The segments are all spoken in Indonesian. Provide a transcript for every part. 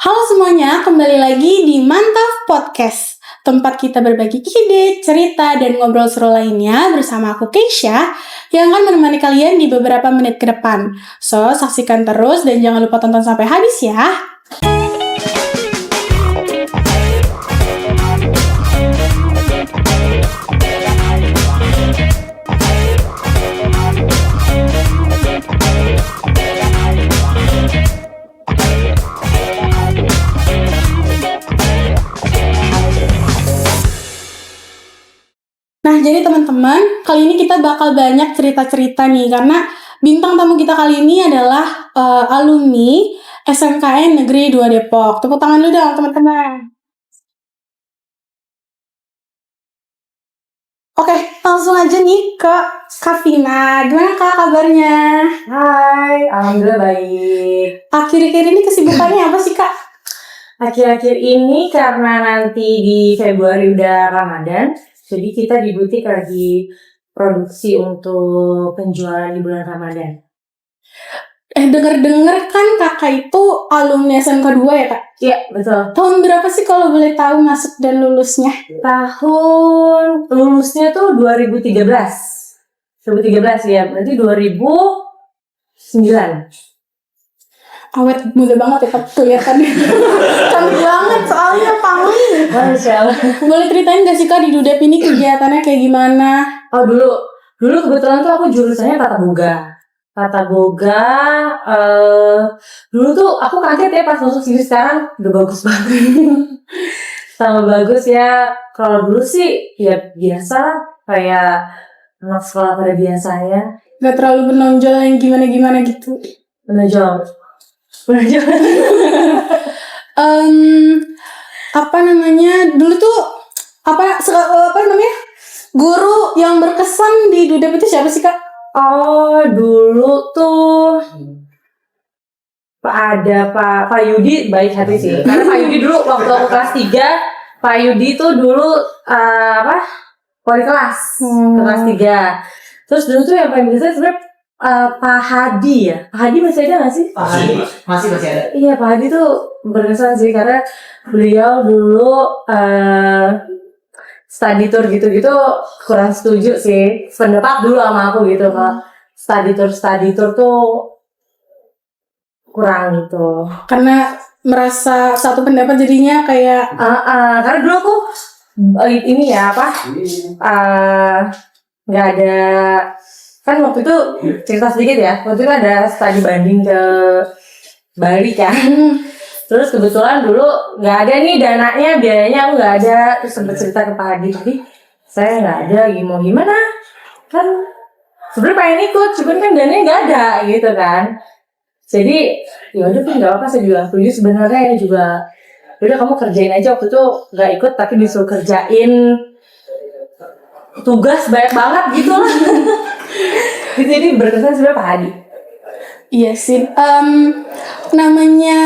Halo semuanya, kembali lagi di Mantap Podcast, tempat kita berbagi ide, cerita, dan ngobrol seru lainnya bersama aku Keisha yang akan menemani kalian di beberapa menit ke depan. So, saksikan terus dan jangan lupa tonton sampai habis ya. Nah, jadi teman-teman, kali ini kita bakal banyak cerita-cerita nih, karena bintang tamu kita kali ini adalah alumni SMKN Negeri 2 Depok. Tepuk tangan dulu dong, teman-teman. Oke, langsung aja nih ke Kak Vina. Gimana Kak kabarnya? Hai, alhamdulillah baik. Akhir-akhir ini kesibukannya apa sih Kak? Akhir-akhir ini karena nanti di Februari udah Ramadan, jadi kita di butik lagi produksi untuk penjualan di bulan Ramadan. Dengar-dengar kan Kakak itu alumni SMK 2 ya Kak? Iya, betul. Tahun berapa sih kalau boleh tahu masuk dan lulusnya? Tahun lulusnya tuh 2013. 2013 ya, berarti 2009. Awet muda banget ya Kak, kelihatannya. Cantik banget soalnya pangling. Masya Allah. Boleh ceritain gak sih Kak di Dudep ini kegiatannya kayak gimana? Oh dulu kebetulan tuh aku jurusannya Tata Boga. Dulu tuh aku kaget ya pas masuk sini, sekarang udah bagus banget. Sama bagus ya. Kalau dulu sih ya biasa kayak anak sekolah pada biasanya. Gak terlalu menonjol yang gimana-gimana gitu. Menonjol. Apa namanya? Dulu tuh apa namanya? Guru yang berkesan di Dudep itu siapa sih Kak? Oh, dulu tuh ada Pak Yudi, baik hati sih. Karena Pak Yudi dulu waktu aku kelas 3, Pak Yudi tuh dulu wali kelas kelas 3. Terus dulu tuh yang paling besar sebenarnya Pak Hadi ya. Pak Hadi masih ada nggak sih? Pak Hadi masih ada. Iya, Pak Hadi tuh berkesan sih karena beliau dulu study tour gitu-gitu kurang setuju sih. Pendapat dulu sama aku gitu kalau study tour tuh kurang gitu. Karena merasa satu pendapat jadinya kayak karena dulu aku ini ya nggak ada, kan waktu itu cerita sedikit ya, waktu itu ada studi banding ke Bali kan. Terus kebetulan dulu nggak ada nih dananya, biayanya aku nggak ada. Terus sempat cerita ke Pak Hadi, tadi saya nggak ada, gimana kan sebenarnya pengen ikut, cuman kan dananya nggak ada gitu kan. Jadi ya udah pun nggak apa, saya juga setuju sebenarnya juga. Udah kamu kerjain aja, waktu itu nggak ikut tapi disuruh kerjain tugas banyak banget gitu lah. Jadi berkesan sebenarnya Pak Hadi. iya sih. Namanya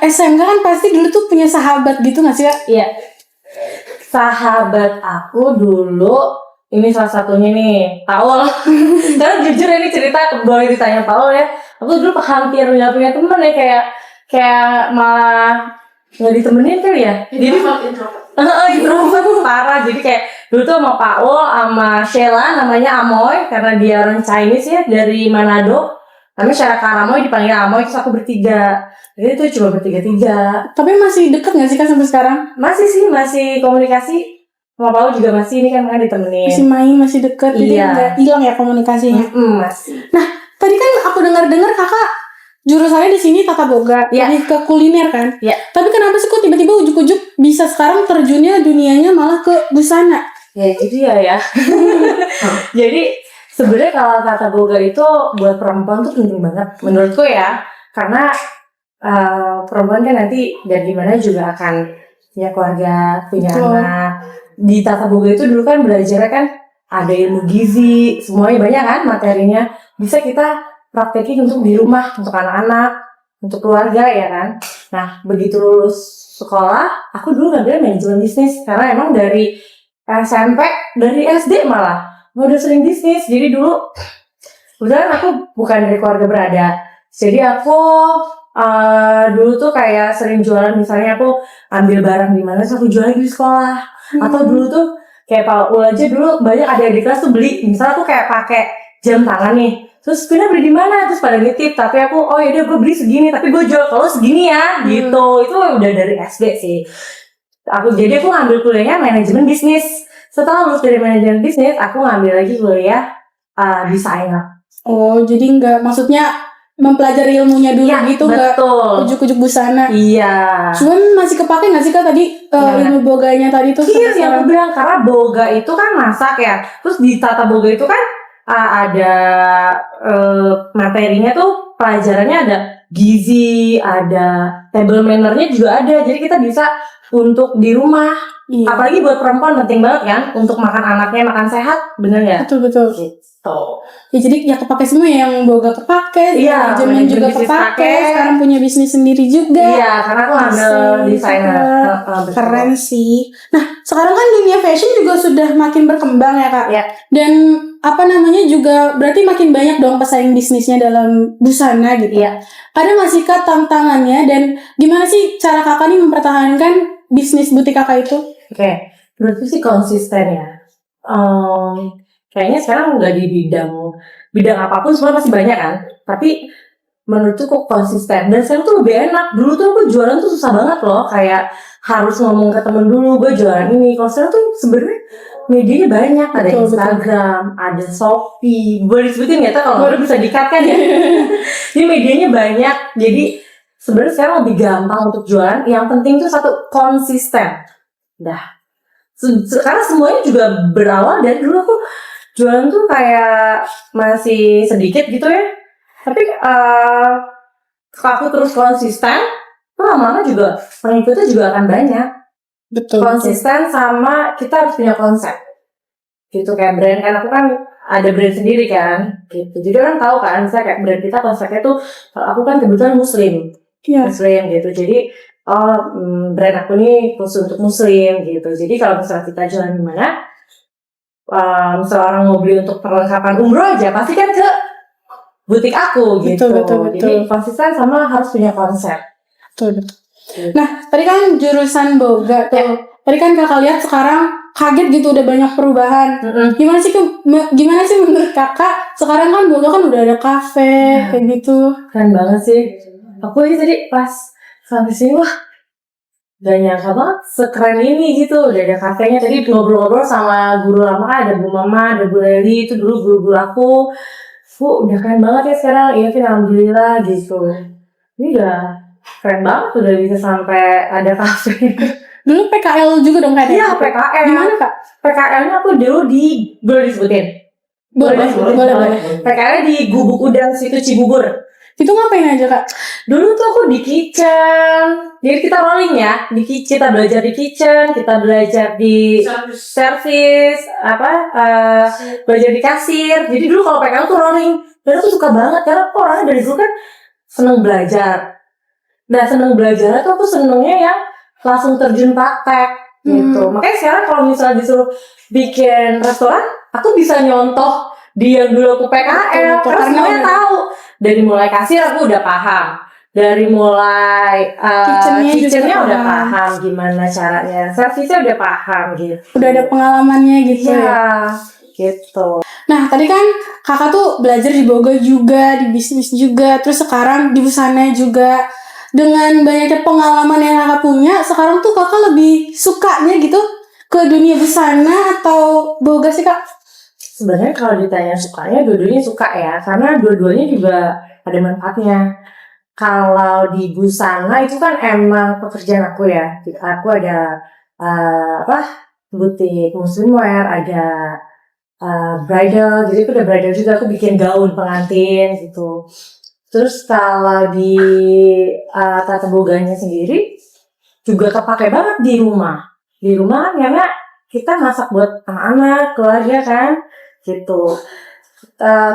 SMK kan pasti dulu tuh punya sahabat gitu nggak sih Kak? Iya. Sahabat aku dulu ini salah satunya nih, Paul. Karena jujur ini cerita boleh ditanya Paul ya. Aku dulu hampir nggak punya teman ya, kayak malah nggak ditemenin kali ya. Jadi introvert parah. Jadi kayak dulu tuh sama Paul sama Sheila, namanya Amoy karena dia orang Chinese ya dari Manado. Tapi secara Karamoy dipanggil Amoy, terus aku bertiga. Jadi itu cuma bertiga-tiga. Tapi masih deket nggak sih Kak sampai sekarang? Masih sih, masih komunikasi. Sama Paul juga masih, ini kan ditemenin. Masih main, masih deket, jadi Iya. nggak hilang ya komunikasinya. Masih. Nah, tadi kan aku dengar Kakak jurusannya di sini Tata Boga, Iya. lebih ke kuliner kan? Iya. Tapi kenapa sih kok tiba-tiba ujuk-ujuk bisa sekarang terjunnya dunianya malah ke busana? Ya itu ya. Jadi sebenarnya kalau Tata Boga itu buat perempuan tuh penting banget menurutku ya, karena perempuan kan nanti dari mana juga akan punya keluarga, punya anak. Di Tata Boga itu dulu kan belajarnya kan ada ilmu gizi, semuanya banyak kan materinya, bisa kita praktekin untuk di rumah, untuk anak-anak, untuk keluarga ya kan. Nah begitu lulus sekolah, aku dulu ngambil manajemen bisnis karena emang dari SMP, dari SD malah udah sering bisnis. Jadi dulu kebetulan aku bukan dari keluarga berada, jadi aku dulu tuh kayak sering jualan, misalnya aku ambil barang di mana terus aku jualan di sekolah. Atau dulu tuh kayak Pak Ul aja dulu banyak adik-adik kelas tuh beli, misalnya tuh kayak pakai jam tangan nih. Terus Vina beli di mana? Terus pada nitip, tapi aku yaudah gue beli segini, tapi gue jual kalau segini ya, gitu. Itu udah dari SD sih. Jadi aku ngambil kuliahnya manajemen bisnis. Setelah lulus dari manajemen bisnis, aku ngambil lagi kuliah desain. Oh, jadi nggak, maksudnya mempelajari ilmunya dulu Iya, gitu, nggak ujuk-ujuk busana. Iya. Cuman masih kepake nggak sih Kak tadi ilmu boganya tadi tuh? Iya, yang aku bilang, karena boga itu kan masak ya. Terus di tata boga itu kan ada materinya tuh, pelajarannya ada gizi, ada table manner-nya juga ada. Jadi kita bisa untuk di rumah. Iya. Apalagi buat perempuan penting banget kan untuk makan anaknya, makan sehat, bener ya? Betul. Gitu. Ya jadi ya kepake semua, yang boga kepake, manajemen juga kepake, sekarang punya bisnis sendiri juga. Iya, karena aku ambil desainer. Keren sih. Nah, sekarang kan dunia fashion juga sudah makin berkembang ya Kak. Iya. Dan juga berarti makin banyak dong pesaing bisnisnya dalam busana gitu. Iya. Ada nggak sih Kak tantangannya, dan gimana sih cara Kakak nih mempertahankan bisnis butik Kakak itu? Oke, menurutku sih konsisten ya. Kayaknya sekarang nggak di bidang apapun semua pasti banyak kan. Tapi menurutku kok konsisten. Dan sekarang tuh lebih enak. Dulu tuh aku jualan tuh susah banget loh. Kayak harus ngomong ke temen dulu, gue jualan ini. Kalau sekarang tuh sebenarnya medianya banyak. Ada Instagram, ada Shopee. Boleh disebutin nggak? Kalau udah bisa di-cut kan ya. Jadi medianya banyak. Jadi sebenarnya sekarang lebih gampang untuk jualan. Yang penting tuh satu, konsisten. Dah. Karena semuanya juga berawal dari dulu aku jualan tuh kayak masih sedikit gitu ya. Tapi kalau aku terus konsisten, lama-lama juga pengikutnya juga akan banyak. Betul. Konsisten sama kita harus punya konsep. Gitu kayak brand kan, aku kan ada brand sendiri kan. Gitu. Jadi orang tahu kan, misalnya kayak brand kita konsepnya tuh, aku kan kebetulan muslim. Iya. Muslim gitu. Jadi brand aku nih khusus untuk muslim gitu. Jadi kalau misalnya kita jualan di mana, misalnya orang mau beli untuk perlengkapan umroh aja, pasti kan ke butik aku gitu. Betul. Jadi konsisten sama harus punya konsep. Betul. Nah, tadi kan jurusan boga tuh. Ya. Tadi kan Kakak lihat sekarang kaget gitu, udah banyak perubahan. Gimana sih menurut Kakak? Sekarang kan boga kan udah ada kafe kayak gitu. Keren banget sih. Aku aja tadi pas sampai sini, wah, gak nyangka banget sekeren ini gitu. Udah ada kafenya. Tadi ngobrol-ngobrol sama guru lama, ada Bu Mama, ada Bu Leli, itu dulu guru-guru aku. Udah keren banget ya sekarang. Iya, alhamdulillah gitu. Ini udah keren banget, udah bisa sampai ada kafe. Dulu PKL juga dong kan? Iya, PKL. Di mana Kak? PKL-nya aku dulu boleh disebutin? Boleh. PKL-nya di Gubuk Udang situ Cibubur. Itu ngapain aja Kak? Dulu tuh aku di kitchen. Jadi kita rolling ya, di kitchen, kita belajar di kitchen, kita belajar di service, belajar di kasir. Jadi dulu kalau PKL tuh rolling. Dan aku suka banget karena aku orangnya dari dulu kan seneng belajar. Nah, seneng belajar tuh aku senengnya yang langsung terjun praktek gitu. Makanya sekarang kalau misalnya disuruh bikin restoran, aku bisa nyontoh di yang dulu aku PKL. Karena semuanya tahu. Dari mulai kasir aku udah paham. Dari mulai kitchennya udah paham gimana caranya. Servisnya udah paham gitu. Udah ada pengalamannya gitu ya. Gitu. Nah, tadi kan Kakak tuh belajar di boga juga, di bisnis juga, terus sekarang di busana juga. Dengan banyaknya pengalaman yang Kakak punya, sekarang tuh Kakak lebih sukanya gitu ke dunia busana atau boga sih Kak? Sebenarnya kalau ditanya sukanya, dua-duanya suka ya, karena dua-duanya juga ada manfaatnya. Kalau di busana itu kan emang pekerjaan aku ya. Aku ada butik muslim wear, ada bridal, jadi aku udah bridal juga, aku bikin gaun pengantin gitu. Terus kalau di tata boganya sendiri juga kepake banget di rumah. Di rumah kan karena kita masak buat anak-anak, keluarga kan gitu.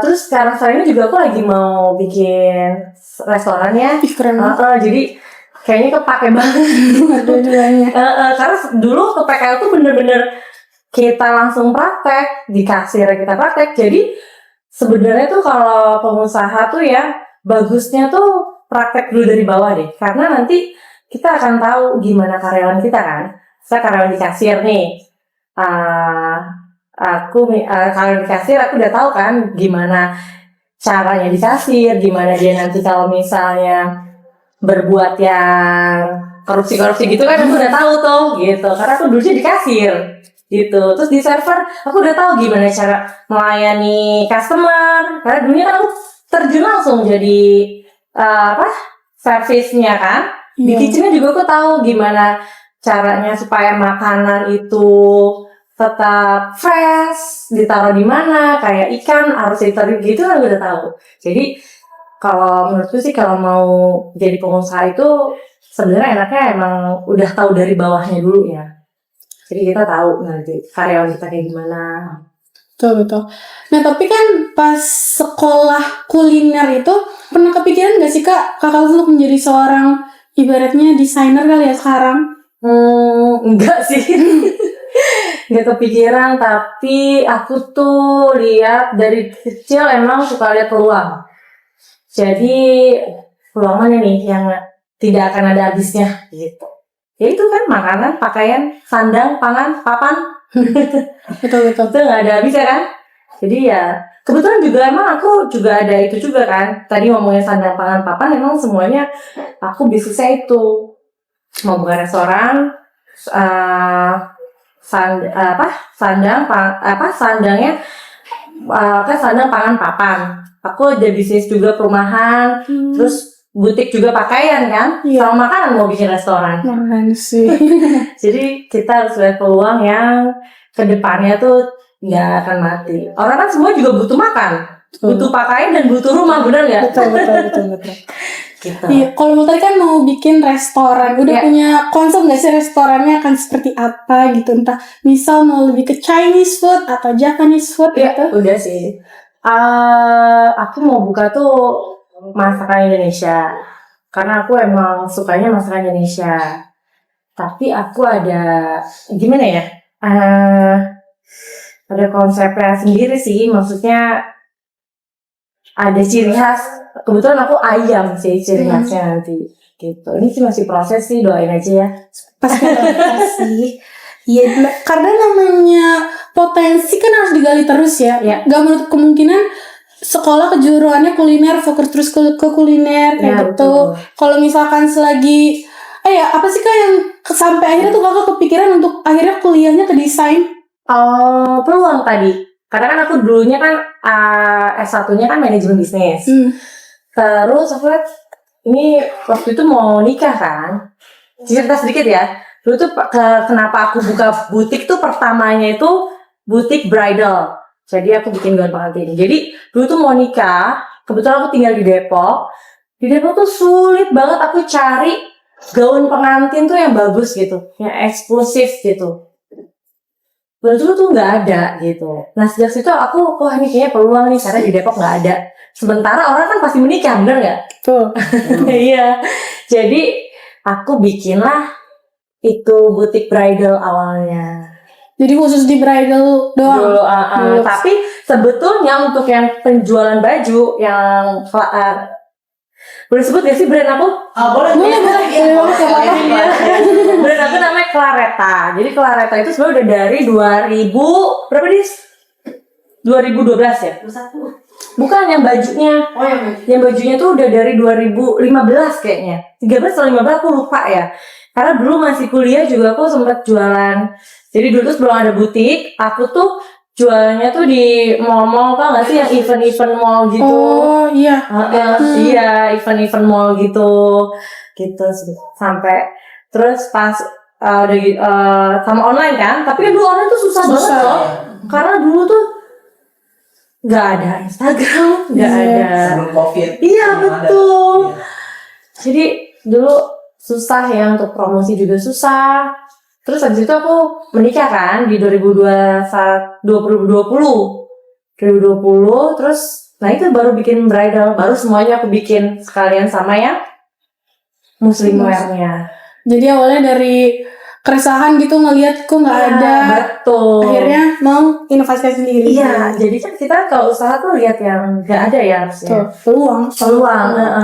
Terus sekarang ini juga aku lagi mau bikin restoran ya. Jadi kayaknya kepake banget. Karena dulu ke PKL tuh bener-bener kita langsung praktek, di kasir kita praktek. Jadi sebenarnya tuh kalau pengusaha tuh ya bagusnya tuh praktek dulu dari bawah deh, karena nanti kita akan tahu gimana karyawan kita kan. Saya karyawan di kasir nih, karyawan di kasir aku udah tahu kan gimana caranya di kasir, gimana dia nanti kalau misalnya berbuat yang korupsi gitu kan aku udah tahu tuh gitu, karena aku dulunya di kasir gitu. Terus di server aku udah tahu gimana cara melayani customer, karena dulunya kan aku terjun langsung jadi servisnya kan. Di kitchennya juga aku tahu gimana caranya supaya makanan itu tetap fresh, ditaruh di mana, kayak ikan harus ditaruh gitu kan udah tahu. Jadi kalau menurutku sih kalau mau jadi pengusaha itu sebenarnya enaknya emang udah tahu dari bawahnya dulu ya. Jadi kita tahu nanti karyawan kita kayak gimana. Betul. Nah, tapi kan pas sekolah kuliner itu pernah kepikiran gak sih kakak untuk menjadi seorang ibaratnya desainer kali ya sekarang? Enggak sih. Enggak kepikiran, tapi aku tuh lihat dari kecil emang suka lihat peluang. Jadi peluang mana nih yang tidak akan ada habisnya gitu. Ya itu kan makanan, pakaian, sandang, pangan, papan. Betul. Itu nggak ada habisnya kan. Jadi ya kebetulan juga emang aku juga ada itu juga kan. Tadi ngomongin sandang, pangan, papan, emang semuanya aku bisnisnya itu. Mau buka restoran, sandangnya kan sandang, pangan, papan. Aku ada bisnis juga perumahan, terus butik juga pakaian kan, sama makanan mau bikin restoran. Makan sih. Jadi kita harus lihat peluang yang kedepannya tuh nggak akan mati. Orang kan semua juga butuh makan, butuh pakaian dan butuh rumah, benar nggak? Betul. Gitu. Iya, kalau tadi kan mau bikin restoran, udah punya konsep nggak sih restorannya akan seperti apa gitu? Entah misal mau lebih ke Chinese food atau Japanese food gitu? Udah sih. Aku mau buka tuh masakan Indonesia, karena aku emang sukanya masakan Indonesia. Tapi aku ada gimana ya? Ada konsepnya sendiri sih, maksudnya ada ciri khas. Kebetulan aku ayam sih ciri khasnya nanti. Gitu. Ini sih masih proses sih, doain aja ya. Pasti sih. Iya, karena namanya potensi kan harus digali terus ya. Gak menutup kemungkinan sekolah kejuruannya kuliner, fokus terus ke kuliner kayak gitu. Kalau misalkan selagi apa sih Kak yang sampai akhirnya tuh kakak kepikiran untuk akhirnya kuliahnya ke desain? Peluang tadi. Karena kan aku dulunya kan S1-nya kan manajemen bisnis. Terus aku lihat ini waktu itu mau nikah kan. Cerita sedikit ya. Dulu tuh kenapa aku buka butik tuh pertamanya itu butik bridal. Jadi aku bikin gaun pengantin. Jadi dulu tuh mau nikah, kebetulan aku tinggal di Depok. Di Depok tuh sulit banget aku cari gaun pengantin tuh yang bagus gitu, yang eksklusif gitu. Dulu tuh nggak ada gitu. Nah sejak situ aku, wah ini kayaknya peluang nih karena di Depok nggak ada. Sementara orang kan pasti menikah, bener nggak? Tuh. Iya. Jadi aku bikinlah itu butik bridal awalnya. Jadi khusus di bridal doang? Dulu, tapi sebetulnya untuk yang penjualan baju yang boleh sebut gak sih brand aku? Boleh. Brand aku namanya Claretta. Jadi Claretta itu sebenarnya udah dari 2000 berapa dis? 2012 ya? 2001. Bukan yang bajunya. Yang bajunya tuh udah dari 2015 kayaknya. 13 atau 15 aku lupa ya. Karena dulu masih kuliah juga aku sempat jualan. Jadi dulu tuh sebelum ada butik, aku tuh jualnya tuh di mall-mall, tau gak sih yang event-event mall gitu. Oh iya. Iya, event-event mall gitu sih. Sampai terus pas sama online kan, tapi kan dulu online tuh susah banget loh. Karena dulu tuh nggak ada Instagram, nggak ada. Sebelum COVID. Iya betul. Jadi dulu susah ya untuk promosi juga susah. Terus habis itu aku menikah kan di 2020. Terus nah itu baru bikin bridal, baru semuanya aku bikin sekalian sama yang muslim wear-nya. Jadi awalnya dari keresahan gitu ngelihat kok nggak ada. Betul. Akhirnya mau inovasi sendiri. Iya, jadi kan kita kalau usaha tuh lihat yang nggak ada ya harusnya. Peluang.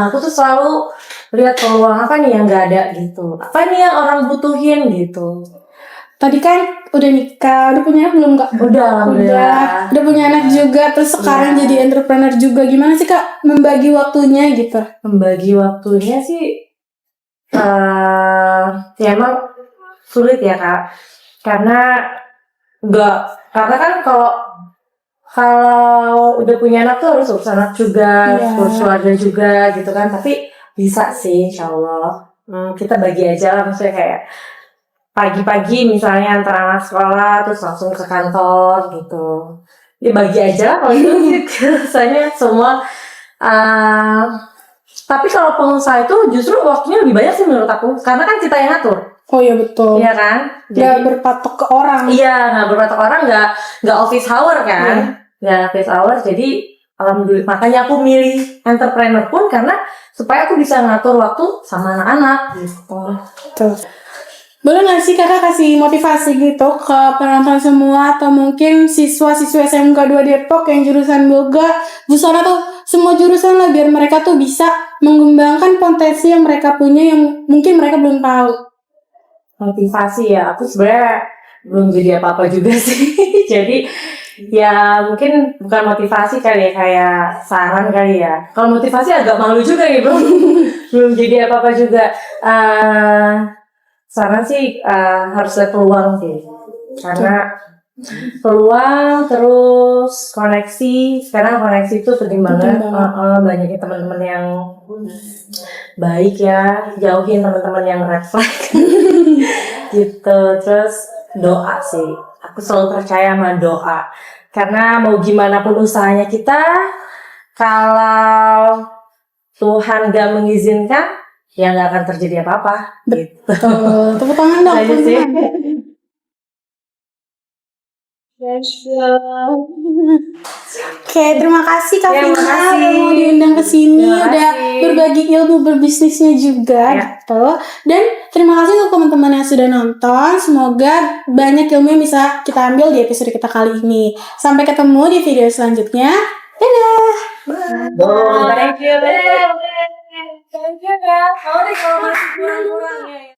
Aku tuh selalu lihat peluang apa nih yang nggak ada gitu. Apa nih yang orang butuhin gitu. Tadi kan udah nikah, udah punya anak belum Kak? Udah, alhamdulillah. Udah punya anak juga, terus sekarang jadi entrepreneur juga. Gimana sih Kak membagi waktunya gitu? Membagi waktunya sih, ya emang sulit ya Kak. Karena kan kalau udah punya anak tuh harus urus anak juga, urus keluarga juga gitu kan. Tapi bisa sih insya Allah. Kita bagi aja lah, maksudnya kayak pagi-pagi misalnya antar anak sekolah terus langsung ke kantor gitu. Ya bagi aja kalau itu rasanya semua. Tapi kalau pengusaha itu justru waktunya lebih banyak sih menurut aku, karena kan kita yang ngatur. Oh iya betul. Iya kan? Nggak berpatok ke orang. Iya, nggak berpatok orang, nggak office hour kan? Nggak office hour, jadi alhamdulillah. Makanya aku milih entrepreneur pun karena supaya aku bisa ngatur waktu sama anak-anak gitu. Tuh. Boleh nggak sih kakak kasih motivasi gitu ke penonton semua atau mungkin siswa-siswa SMK 2 Depok yang jurusan boga, busana tuh semua jurusan lah biar mereka tuh bisa mengembangkan potensi yang mereka punya yang mungkin mereka belum tahu. Motivasi ya, aku sebenarnya belum jadi apa-apa juga sih. Jadi ya mungkin bukan motivasi kali ya, kayak saran kali ya. Kalau motivasi agak malu juga nih belum jadi apa-apa juga. Saran sih harus lihat peluang sih, karena peluang terus koneksi. Sekarang koneksi itu penting banget. Banyakin teman-teman yang baik ya, jauhin teman-teman yang red flag gitu. Terus doa sih, aku selalu percaya sama doa, karena mau gimana pun usahanya kita, kalau Tuhan gak mengizinkan ya nggak akan terjadi apa-apa gitu. Tepuk tangan dong. Oke, terima kasih Kak Vina udah mau diundang ke sini, udah berbagi ilmu berbisnisnya juga gitu. Dan terima kasih untuk teman-teman yang sudah nonton. Semoga banyak ilmu yang bisa kita ambil di episode kita kali ini. Sampai ketemu di video selanjutnya. Dadah. Thank you. Thank you, Kak. Kalau masih kurang-kurang ya.